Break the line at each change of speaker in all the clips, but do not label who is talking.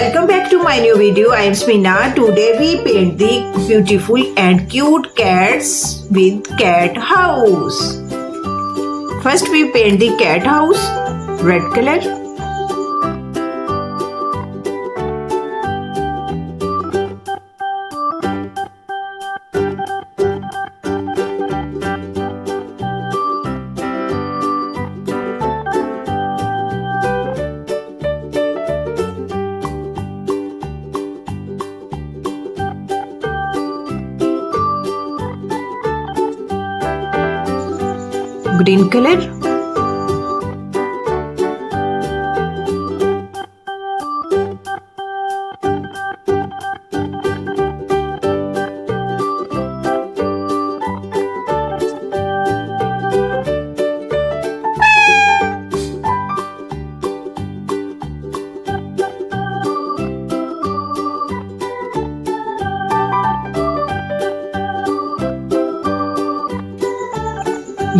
welcome back to my new video. I am Samina. Today we paint the beautiful and cute cats with cat house. First we paint the cat house red color. Green color,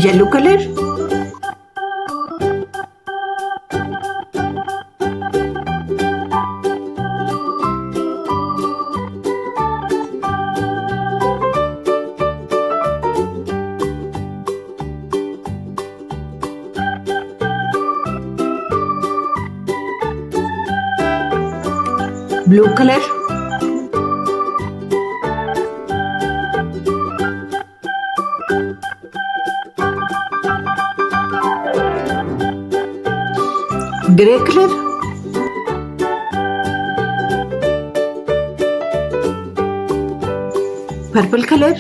yellow color, blue color, grey color, purple color,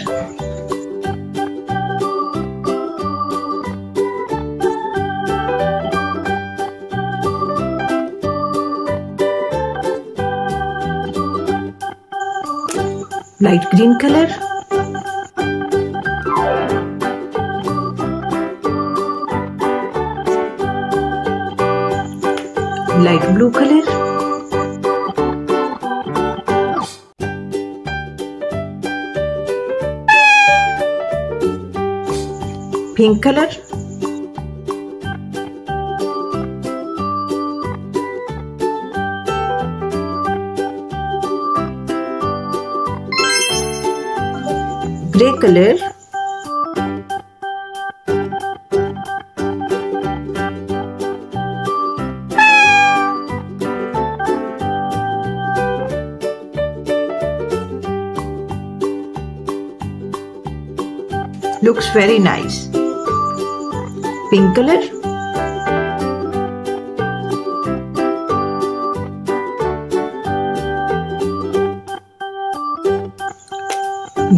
light green color, light blue color, pink color, grey color, looks very nice. Pink color,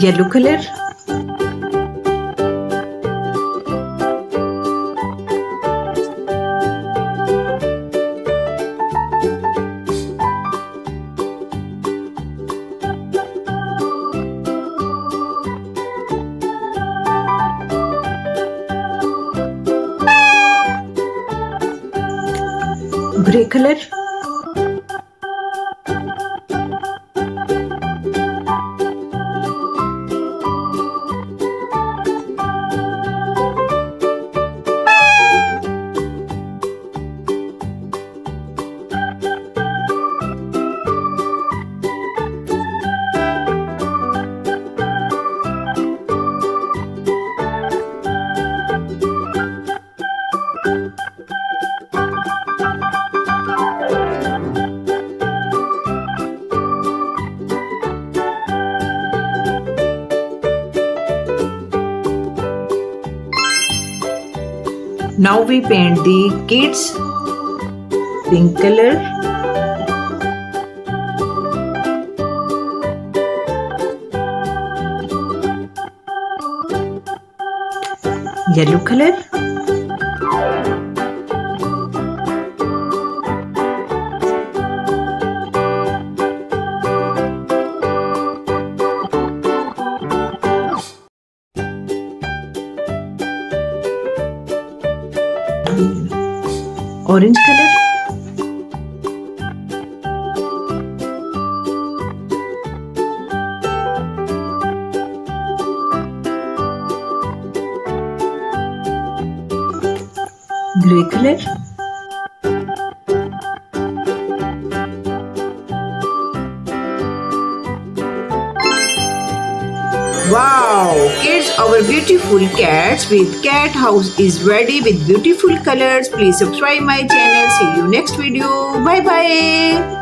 yellow color, grey color, Now we paint the kids pink color, yellow color, orange color, blue color, Wow, kids, our beautiful cats with cat house is ready with beautiful colors. Please subscribe my channel. See you next video. Bye bye.